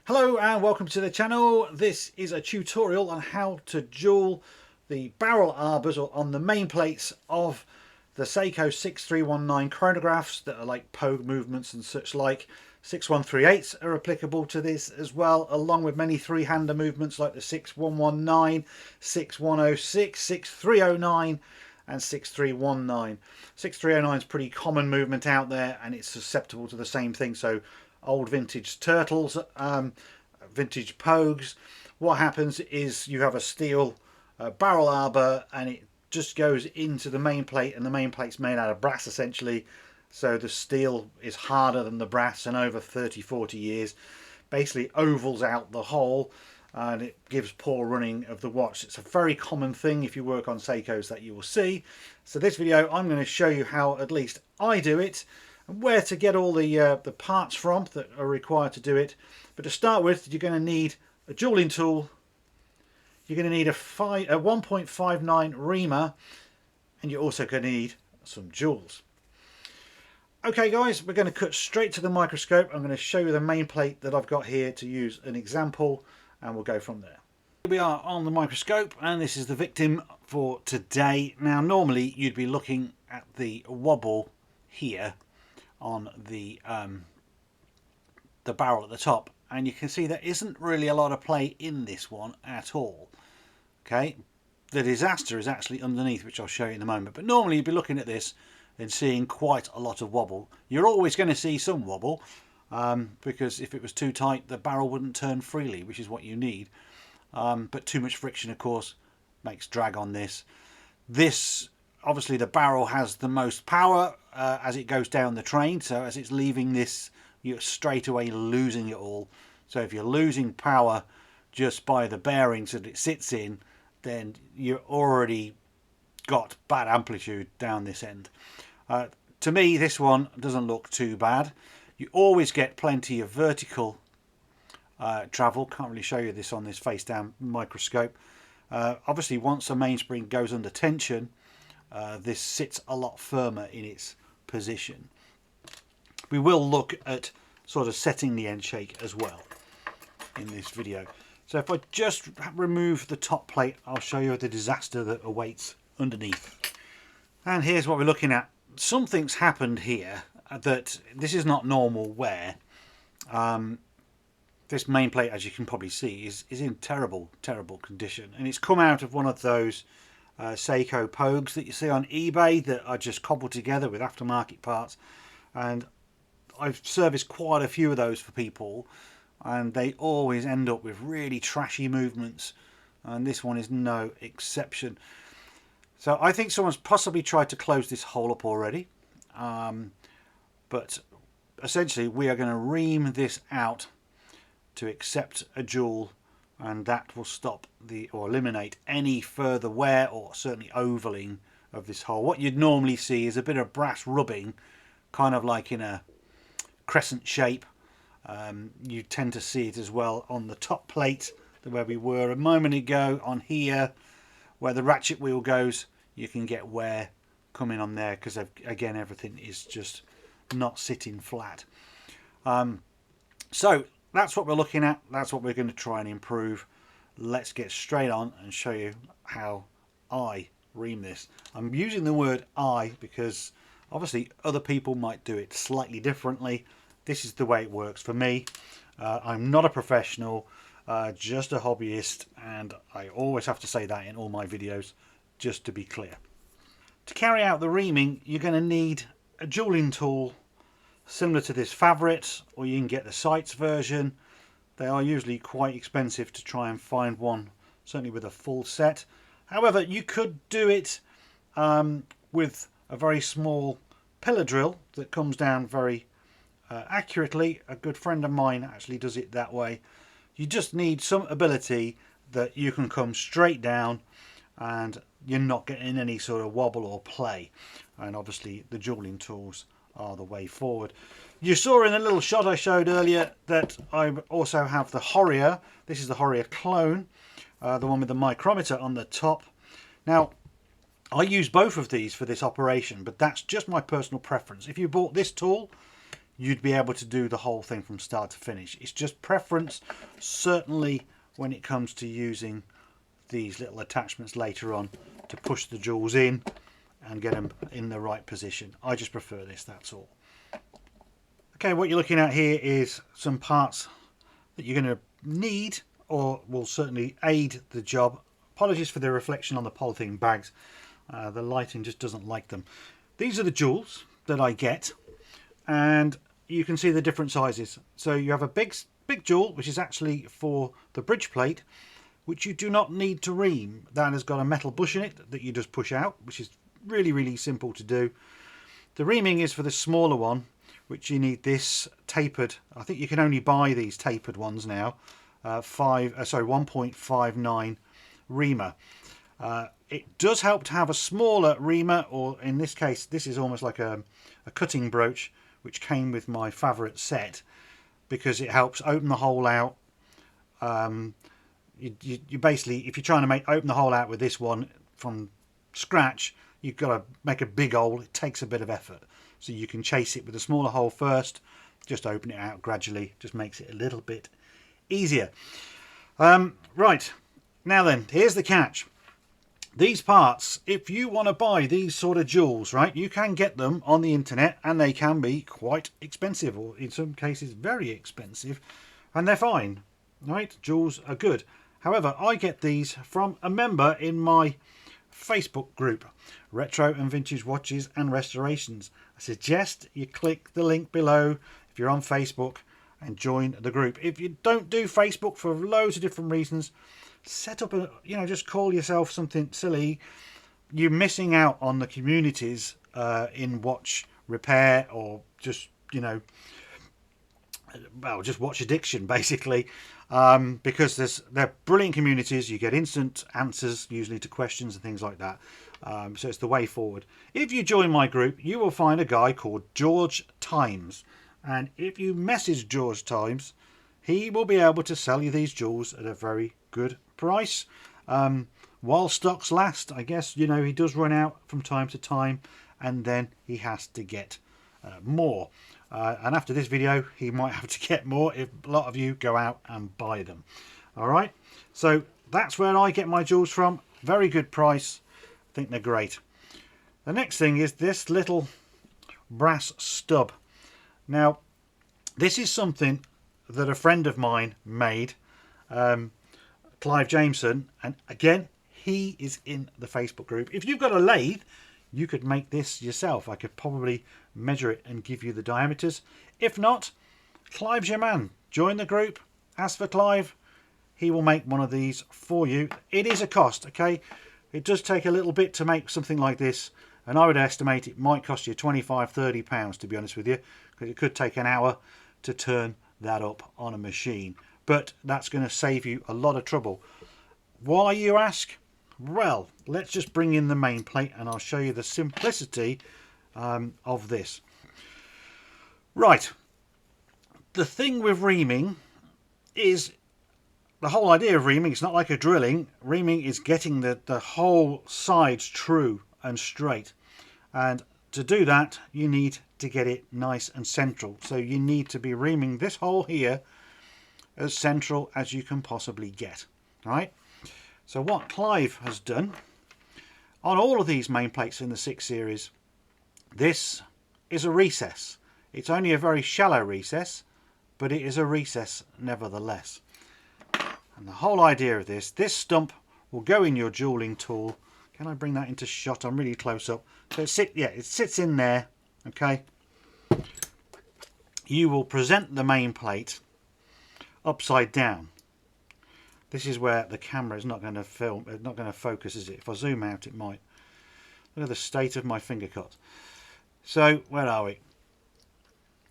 Hello and welcome to the channel. This is a tutorial on how to jewel the barrel arbors or on the main plates of the Seiko 6319 chronographs that are like pogue movements and such like. 6138s are applicable to this as well, along with many three-hander movements like the 6119, 6106, 6309 and 6319. 6309 is a pretty common movement out there and it's susceptible to the same thing. So old vintage turtles, vintage pogues, what happens is you have a steel barrel arbor and it just goes into the main plate, and the main plate's made out of brass essentially, so the steel is harder than the brass, and over 30-40 years basically ovals out the hole and it gives poor running of the watch. It's a very common thing if you work on Seikos that you will see. So this video I'm going to show you how at least I do it and where to get all the parts from that are required to do it. But to start with, you're going to need a jeweling tool, you're going to need a 1.59 reamer, and you're also going to need some jewels. Okay guys, we're going to cut straight to the microscope. I'm going to show you the main plate that I've got here to use an example, and we'll go from there. Here we are on the microscope, and this is the victim for today. Now normally you'd be looking at the wobble here on the barrel at the top, and you can see there isn't really a lot of play in this one at all. Okay, the disaster is actually underneath, which I'll show you in a moment, but normally you'd be looking at this and seeing quite a lot of wobble. You're always going to see some wobble because if it was too tight the barrel wouldn't turn freely, which is what you need, but too much friction of course makes drag on this. Obviously the barrel has the most power as it goes down the train, so as it's leaving this you're straight away losing it all. So if you're losing power just by the bearings that it sits in, then you're already got bad amplitude down this end. To me this one doesn't look too bad. You always get plenty of vertical travel. Can't really show you this on this face down microscope. Obviously once a mainspring goes under tension, this sits a lot firmer in its position. We will look at sort of setting the end shake as well in this video. So if I just remove the top plate, I'll show you the disaster that awaits underneath. And here's what we're looking at. Something's happened here that this is not normal wear. This main plate, as you can probably see, is in terrible condition, and it's come out of one of those Seiko pogues that you see on eBay that are just cobbled together with aftermarket parts, and I've serviced quite a few of those for people and they always end up with really trashy movements, and this one is no exception. So I think someone's possibly tried to close this hole up already, but essentially we are going to ream this out to accept a jewel, and that will stop or eliminate any further wear or certainly ovaling of this hole. What you'd normally see is a bit of brass rubbing, kind of like in a crescent shape. You tend to see it as well on the top plate where we were a moment ago. On here where the ratchet wheel goes, you can get wear coming on there because again everything is just not sitting flat. So that's what we're looking at, that's what we're going to try and improve. Let's get straight on and show you how I ream this. I'm using the word I because obviously other people might do it slightly differently. This is the way it works for me. I'm not a professional, just a hobbyist, and I always have to say that in all my videos, just to be clear. To carry out the reaming, you're going to need a jeweling tool similar to this Favret, or you can get the Sights version. They are usually quite expensive to try and find one, certainly with a full set. However, you could do it with a very small pillar drill that comes down very accurately. A good friend of mine actually does it that way. You just need some ability that you can come straight down and you're not getting any sort of wobble or play, and obviously the jeweling tools are the way forward. You saw in the little shot I showed earlier that I also have the Horrier. This is the Horrier clone, the one with the micrometer on the top. Now I use both of these for this operation, but that's just my personal preference. If you bought this tool, you'd be able to do the whole thing from start to finish. It's just preference, certainly when it comes to using these little attachments later on to push the jewels in and get them in the right position. I just prefer this, that's all. Okay, what you're looking at here is some parts that you're going to need or will certainly aid the job. Apologies for the reflection on the polythene bags. The lighting just doesn't like them. These are the jewels that I get, and you can see the different sizes. So you have a big jewel, which is actually for the bridge plate, which you do not need to ream. That has got a metal bush in it that you just push out, which is really simple to do. The reaming is for the smaller one, which you need this tapered. I think you can only buy these tapered ones now. 1.59 reamer. It does help to have a smaller reamer, or in this case, this is almost like a cutting broach, which came with my favourite set, because it helps open the hole out. You basically, if you're trying to open the hole out with this one from scratch, you've got to make a big hole. It takes a bit of effort, so you can chase it with a smaller hole first, just open it out gradually, just makes it a little bit easier. Right, now then, here's the catch. These parts, if you want to buy these sort of jewels, right, you can get them on the internet, and they can be quite expensive, or in some cases very expensive, and they're fine, right? Jewels are good. However, I get these from a member in my Facebook group, Retro and Vintage Watches and Restorations. I suggest you click the link below if you're on Facebook and join the group. If you don't do Facebook for loads of different reasons, set up a, just call yourself something silly. You're missing out on the communities in watch repair, or just just watch addiction basically, because they're brilliant communities. You get instant answers usually to questions and things like that. So it's the way forward. If you join my group, you will find a guy called George Times, and if you message George Times, he will be able to sell you these jewels at a very good price, while stocks last. I guess he does run out from time to time, and then he has to get more, and after this video he might have to get more if a lot of you go out and buy them. All right, so that's where I get my jewels from. Very good price. I think they're great. The next thing is this little brass stub. Now this is something that a friend of mine made, Clive Jameson, and again, he is in the Facebook group. If you've got a lathe, you could make this yourself. I could probably measure it and give you the diameters. If not, Clive's your man. Join the group, ask for Clive. He will make one of these for you. It is a cost, okay? It does take a little bit to make something like this, and I would estimate it might cost you £25–30, to be honest with you, because it could take an hour to turn that up on a machine. But that's going to save you a lot of trouble. Why, you ask? Well, let's just bring in the main plate and I'll show you the simplicity of this. Right, the thing with reaming is, the whole idea of reaming, it's not like a drilling. Reaming is getting the whole sides true and straight, and to do that you need to get it nice and central. So you need to be reaming this hole here as central as you can possibly get. All right, so what Clive has done on all of these main plates in the 6 series, this is a recess. It's only a very shallow recess, but it is a recess nevertheless. And the whole idea of this stump will go in your jeweling tool. Can I bring that into shot? I'm really close up. So it sits in there, okay? You will present the main plate upside down. This is where the camera is not going to film, it's not going to focus, is it? If I zoom out, it might. Look at the state of my finger cut. So where are we?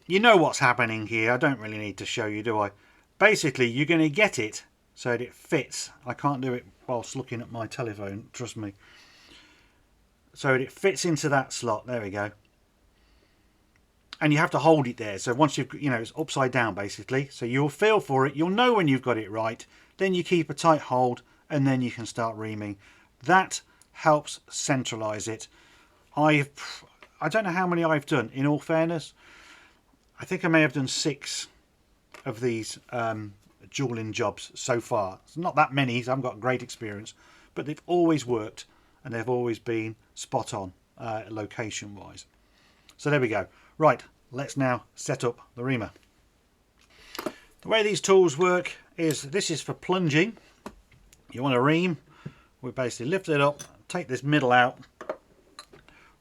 You know what's happening here. I don't really need to show you, do I? Basically, you're going to get it so that it fits. I can't do it whilst looking at my telephone, trust me. So that it fits into that slot. There we go. And you have to hold it there. So once you've, it's upside down basically. So you'll feel for it. You'll know when you've got it right. Then you keep a tight hold and then you can start reaming. That helps centralize it. I don't know how many I've done, in all fairness. I think I may have done 6 of these jeweling jobs so far. It's not that many, so I haven't got great experience, but they've always worked and they've always been spot on location wise. So there we go. Right, let's now set up the reamer. The way these tools work is this is for plunging. You want to ream, we basically lift it up, take this middle out,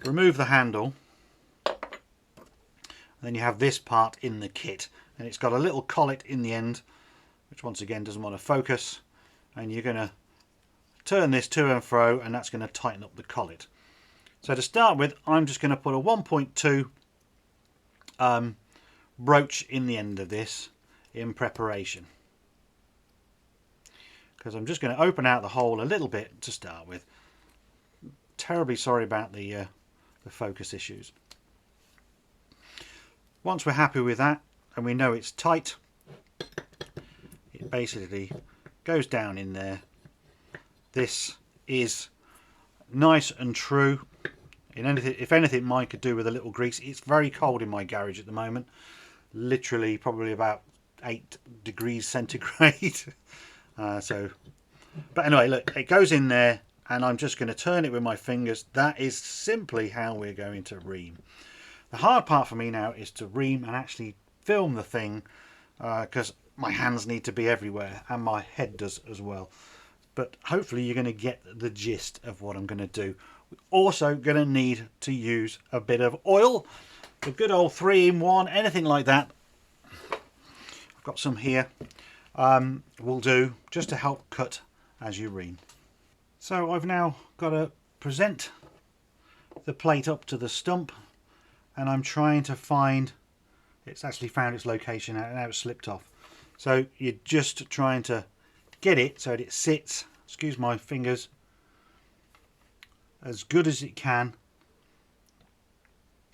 remove the handle, and then you have this part in the kit, and it's got a little collet in the end, which once again doesn't want to focus, and you're going to turn this to and fro, and that's going to tighten up the collet. So to start with, I'm just going to put a 1.2 brooch in the end of this in preparation, because I'm just going to open out the hole a little bit to start with. Terribly sorry about the focus issues. Once we're happy with that and we know it's tight, it basically goes down in there. This is nice and true. If anything, mine could do with a little grease. It's very cold in my garage at the moment, literally probably about 8 degrees centigrade. But anyway, look, it goes in there, and I'm just going to turn it with my fingers. That is simply how we're going to ream. The hard part for me now is to ream and actually film the thing, because my hands need to be everywhere and my head does as well. But hopefully you're going to get the gist of what I'm going to do. We're also going to need to use a bit of oil, the good old 3-in-1, anything like that. I've got some here. Will do, just to help cut as you ream. So I've now got to present the plate up to the stump, and I'm trying to find, it's actually found its location and now it's slipped off. So you're just trying to get it so that it sits, excuse my fingers, as good as it can.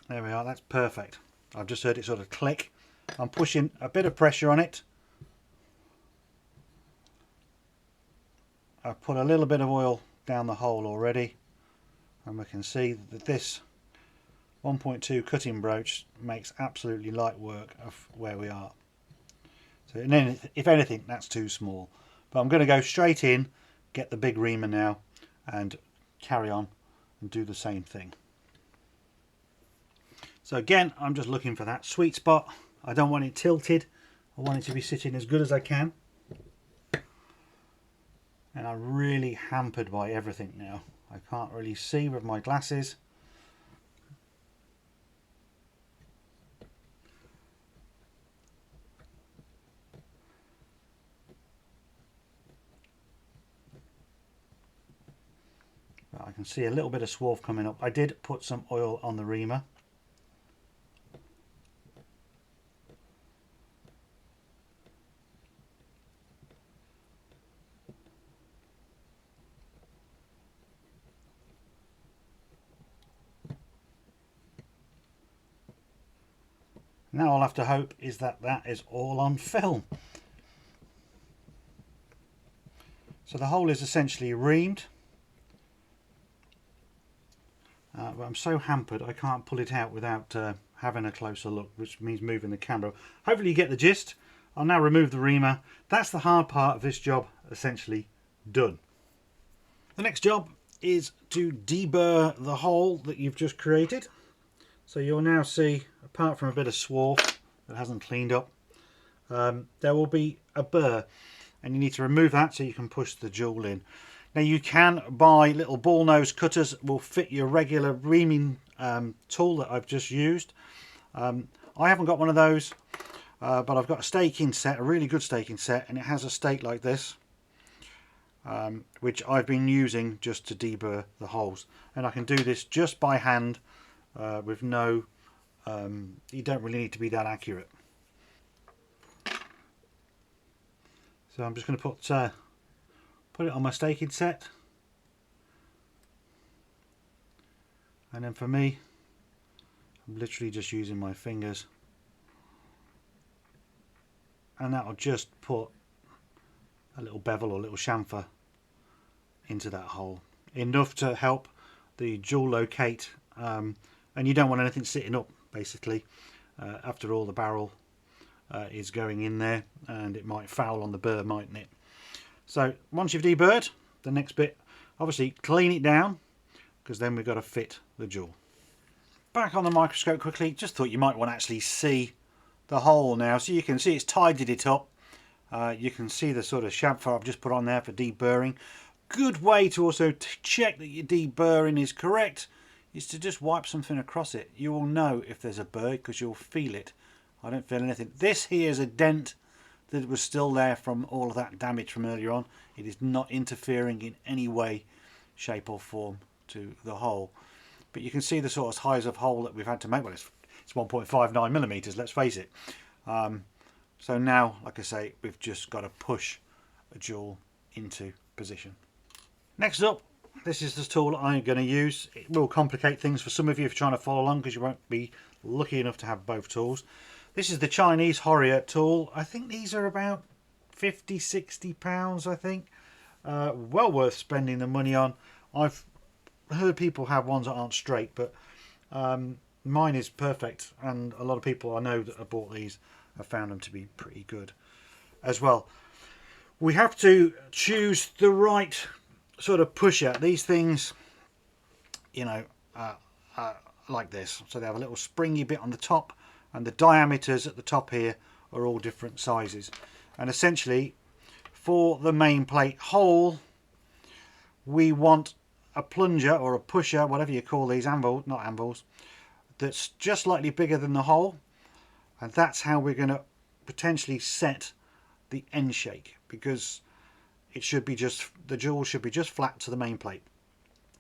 There we are, that's perfect. I've just heard it sort of click. I'm pushing a bit of pressure on it. I've put a little bit of oil down the hole already, and we can see that this 1.2 cutting brooch makes absolutely light work of where we are. So, and then if anything, that's too small. But I'm going to go straight in, get the big reamer now, and carry on and do the same thing. So again, I'm just looking for that sweet spot. I don't want it tilted. I want it to be sitting as good as I can. And I'm really hampered by everything now. I can't really see with my glasses. But I can see a little bit of swarf coming up. I did put some oil on the reamer. Now I'll have to hope is that that is all on film. So the hole is essentially reamed. But I'm so hampered I can't pull it out without having a closer look, which means moving the camera. Hopefully you get the gist. I'll now remove the reamer. That's the hard part of this job essentially done. The next job is to deburr the hole that you've just created. So you'll now see, apart from a bit of swarf that hasn't cleaned up, there will be a burr, and you need to remove that so you can push the jewel in. Now you can buy little ball nose cutters that will fit your regular reaming tool that I've just used. I haven't got one of those, but I've got a staking set, a really good staking set, and it has a stake like this, which I've been using just to deburr the holes. And I can do this just by hand. With no, you don't really need to be that accurate. So I'm just going to put it on my staking set, and then for me, I'm literally just using my fingers, and that'll just put a little bevel or little chamfer into that hole, enough to help the jewel locate. And you don't want anything sitting up basically, after all the barrel is going in there, and it might foul on the burr, mightn't it? So once you've deburred, the next bit, obviously clean it down, because then we've got to fit the jewel. Back on the microscope quickly, just thought you might want to actually see the hole now. So you can see it's tidied it up. You can see the sort of chamfer I've just put on there for deburring. Good way to also check that your deburring is correct is to just wipe something across it. You will know if there's a burr because you'll feel it. I don't feel anything. This here is a dent that was still there from all of that damage from earlier on. It is not interfering in any way, shape or form to the hole. But you can see the sort of size of hole that we've had to make. Well, it's 1.59 millimeters, let's face it. So now, like I say, we've just got to push a jewel into position. Next up, this is the tool I'm going to use. It will complicate things for some of you if you're trying to follow along, because you won't be lucky enough to have both tools. This is the Chinese Horrier tool. I think these are about 50, 60 pounds, I think. Well worth spending the money on. I've heard people have ones that aren't straight, but mine is perfect, and a lot of people I know that have bought these have found them to be pretty good as well. We have to choose the right sort of pusher. These things, you know, like this, so they have a little springy bit on the top, and the diameters at the top here are all different sizes. And essentially, for the main plate hole, we want a plunger or a pusher, whatever you call these, not anvils, that's just slightly bigger than the hole, and that's how we're going to potentially set the end shake, because it should be just, the jewel should be just flat to the main plate.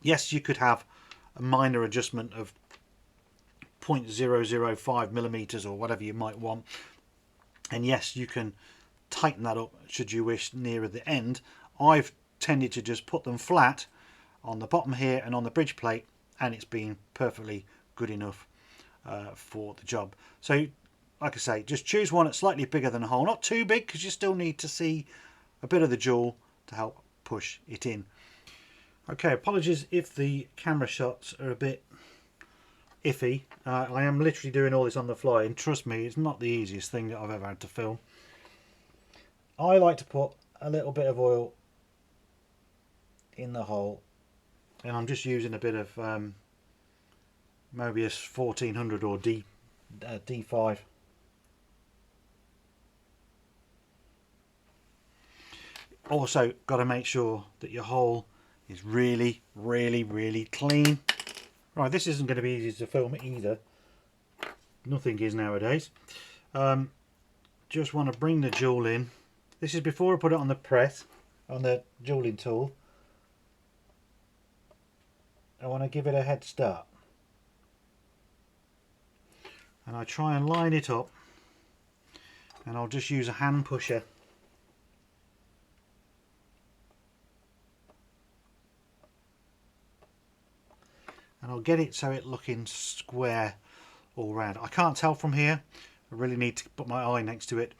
Yes, you could have a minor adjustment of 0.005 millimeters or whatever you might want, and yes, you can tighten that up should you wish nearer the end. I've tended to just put them flat on the bottom here and on the bridge plate, and it's been perfectly good enough for the job. So like I say, just choose one that's slightly bigger than a hole, not too big, because you still need to see a bit of the jewel to help push it in. Okay, apologies if the camera shots are a bit iffy. I am literally doing all this on the fly, and trust me, it's not the easiest thing that I've ever had to film. I like to put a little bit of oil in the hole, and I'm just using a bit of Mobius 1400 or D5. Also, got to make sure that your hole is really, really, really clean. Right, this isn't going to be easy to film either. Nothing is nowadays. Just want to bring the jewel in. This is before I put it on the press, on the jeweling tool. I want to give it a head start. And I try and line it up, and I'll just use a hand pusher. And I'll get it so it's looking square all round. I can't tell from here. I really need to put my eye next to it.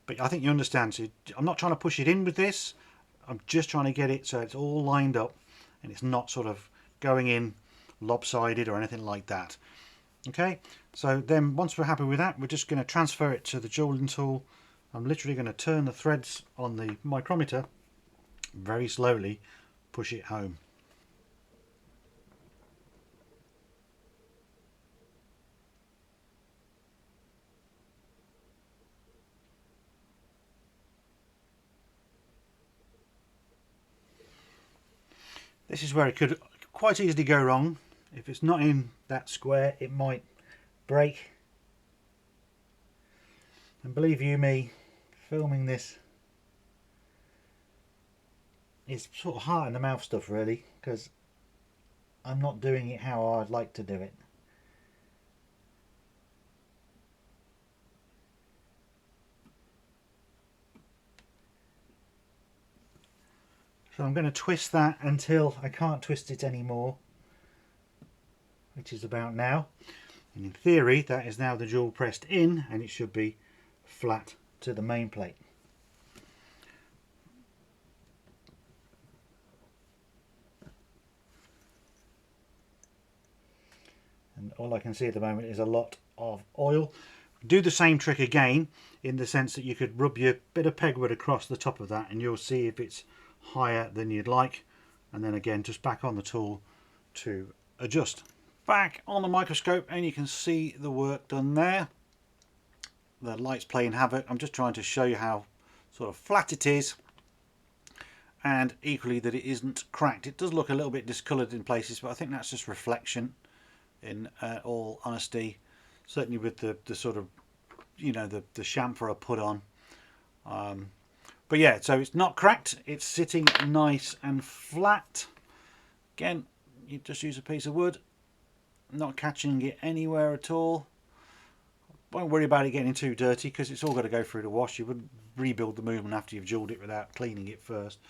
But I think you understand. So I'm not trying to push it in with this. I'm just trying to get it so it's all lined up and it's not sort of going in lopsided or anything like that. Okay, so then once we're happy with that, we're just going to transfer it to the jeweling tool. I'm literally going to turn the threads on the micrometer, very slowly push it home. This is where it could quite easily go wrong. If it's not in that square, it might break. And believe you me, filming this is sort of heart in the mouth stuff really, because I'm not doing it how I'd like to do it. So I'm going to twist that until I can't twist it anymore, which is about now. And in theory, that is now the jewel pressed in, and it should be flat to the main plate. And all I can see at the moment is a lot of oil. Do the same trick again, in the sense that you could rub your bit of pegwood across the top of that and you'll see if it's higher than you'd like, and then again just back on the tool to adjust. Back on the microscope and you can see the work done there. The light's playing havoc. I'm just trying to show you how sort of flat it is, and equally that it isn't cracked. It does look a little bit discoloured in places, but I think that's just reflection, in all honesty. Certainly with the sort of, you know, the chamfer I put on. But yeah, so it's not cracked, it's sitting nice and flat. Again, you just use a piece of wood, not catching it anywhere at all. Won't worry about it getting too dirty because it's all got to go through the wash. You wouldn't rebuild the movement after you've jeweled it without cleaning it first.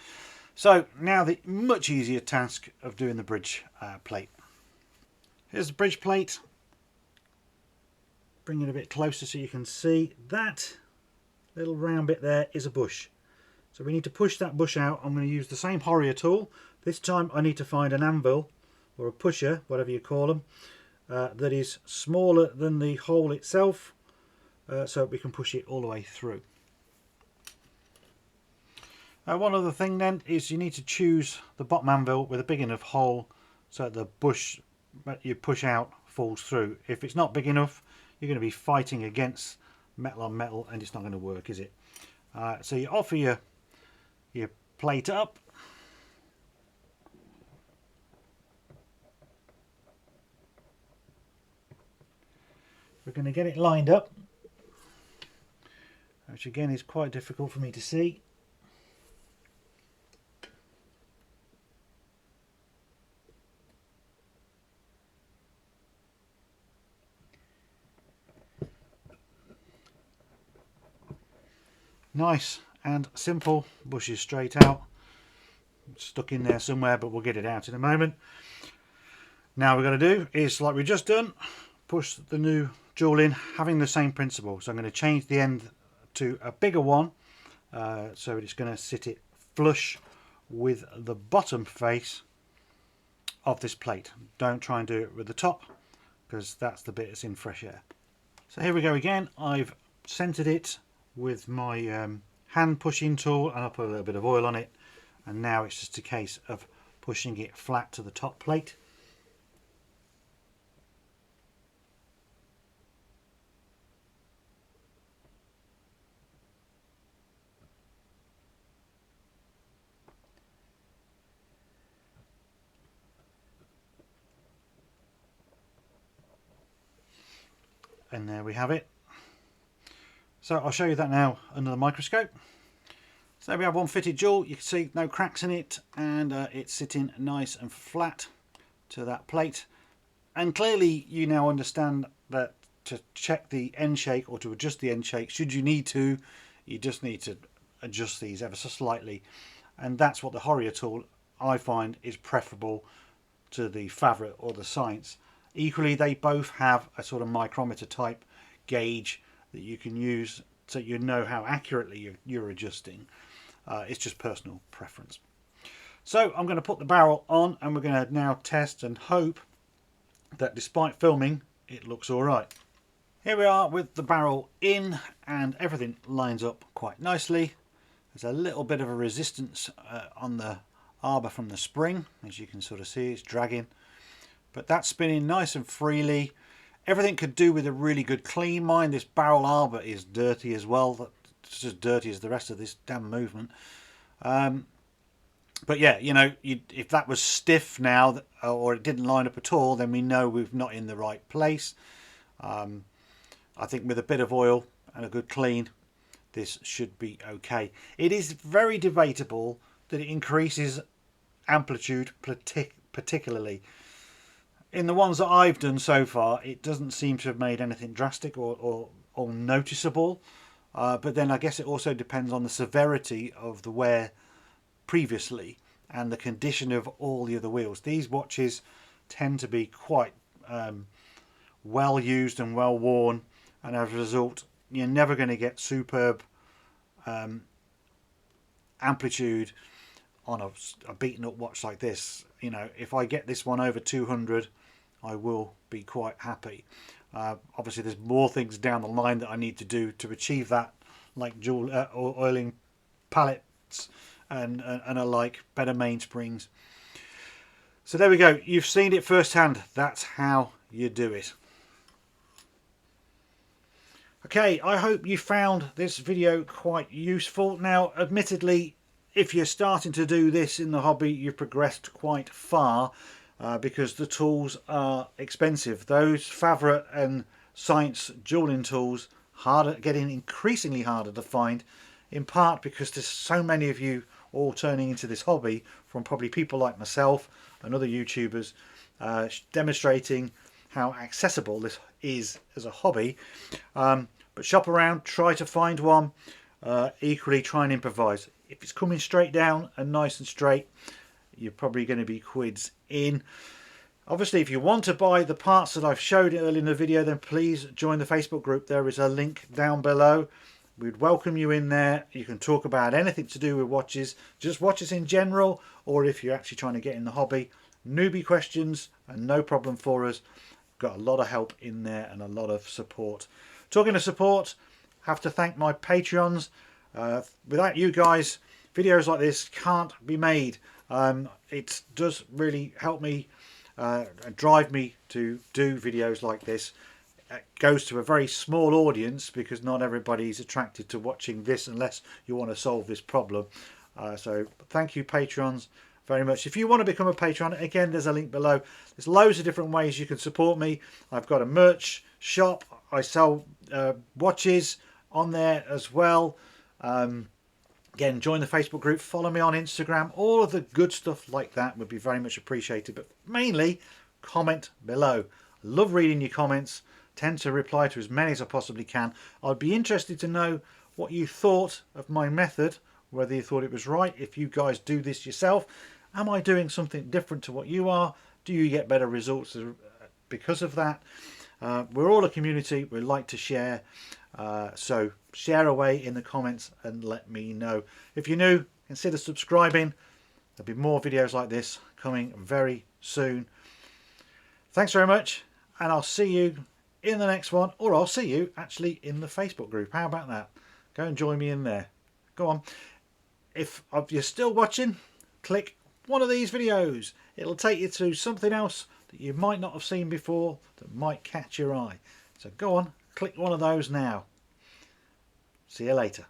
So now the much easier task of doing the bridge plate. Here's the bridge plate. Bring it a bit closer so you can see that little round bit there is a bush. So we need to push that bush out. I'm going to use the same Horrier tool. This time I need to find an anvil or a pusher, whatever you call them, that is smaller than the hole itself, so we can push it all the way through. One other thing then is you need to choose the bottom anvil with a big enough hole so that the bush that you push out falls through. If it's not big enough, you're going to be fighting against metal on metal and it's not going to work, is it? So you offer your plate up. We're going to get it lined up, which again is quite difficult for me to see. Nice and simple, bushes straight out. It's stuck in there somewhere, but we'll get it out in a moment. Now we're going to do is, like we've just done, push the new jewel in, having the same principle. So I'm going to change the end to a bigger one, so it's going to sit it flush with the bottom face of this plate. Don't try and do it with the top, because that's the bit that's in fresh air. So here we go again. I've centered it with my hand pushing tool and I put a little bit of oil on it, and now it's just a case of pushing it flat to the top plate. And there we have it. So I'll show you that now under the microscope. So we have one fitted jewel. You can see no cracks in it, and it's sitting nice and flat to that plate. And clearly you now understand that to check the end shake or to adjust the end shake, should you need to, you just need to adjust these ever so slightly. And that's what the Horrier tool I find is preferable to the Favret or the Science. Equally, they both have a sort of micrometer type gauge that you can use so you know how accurately you're adjusting. It's just personal preference. So I'm going to put the barrel on, and we're going to now test and hope that despite filming it looks alright. Here we are with the barrel in, and everything lines up quite nicely. There's a little bit of a resistance on the arbor from the spring, as you can sort of see, it's dragging. But that's spinning nice and freely. Everything could do with a really good clean. Mind, this barrel arbor is dirty as well. It's as dirty as the rest of this damn movement. But yeah, you know, if that was stiff now, or it didn't line up at all, then we know we're not in the right place. I think with a bit of oil and a good clean, this should be okay. It is very debatable that it increases amplitude particularly. In the ones that I've done so far, it doesn't seem to have made anything drastic or noticeable. But then I guess it also depends on the severity of the wear previously and the condition of all the other wheels. These watches tend to be quite well used and well worn, and as a result you're never going to get superb amplitude on a beaten up watch like this. You know, if I get this one over 200, I will be quite happy. Obviously there's more things down the line that I need to do to achieve that, like dual oiling pallets and alike, better mainsprings. So there we go, you've seen it firsthand. That's how you do it. Okay, I hope you found this video quite useful. Now, admittedly, if you're starting to do this in the hobby, you've progressed quite far because the tools are expensive. Those Favret and Science dueling tools getting increasingly harder to find, in part because there's so many of you all turning into this hobby, from probably people like myself and other YouTubers demonstrating how accessible this is as a hobby. But shop around, try to find one. Equally, try and improvise. If it's coming straight down and nice and straight, you're probably going to be quids in. Obviously, if you want to buy the parts that I've showed earlier in the video, then please join the Facebook group. There is a link down below. We'd welcome you in there. You can talk about anything to do with watches, just watches in general, or if you're actually trying to get in the hobby, newbie questions, and no problem for us. Got a lot of help in there and a lot of support. Talking of support, have to thank my Patreons. Without you guys, videos like this can't be made. It does really help me and drive me to do videos like this. It goes to a very small audience because not everybody's attracted to watching this unless you want to solve this problem. So thank you, Patrons, very much. If you want to become a patron, again, there's a link below. There's loads of different ways you can support me. I've got a merch shop. I sell watches on there as well. Again, join the Facebook group, follow me on Instagram. All of the good stuff like that would be very much appreciated. But mainly, comment below. I love reading your comments. Tend to reply to as many as I possibly can. I'd be interested to know what you thought of my method, whether you thought it was right. If you guys do this yourself, am I doing something different to what you are? Do you get better results because of that? We're all a community. We like to share. So share away in the comments and let me know. If you're new, consider subscribing. There'll be more videos like this coming very soon. Thanks very much, and I'll see you in the next one, or I'll see you actually in the Facebook group. How about that? Go and join me in there. Go on. If you're still watching, click one of these videos. It'll take you to something else that you might not have seen before that might catch your eye. So go on, click one of those now. See you later.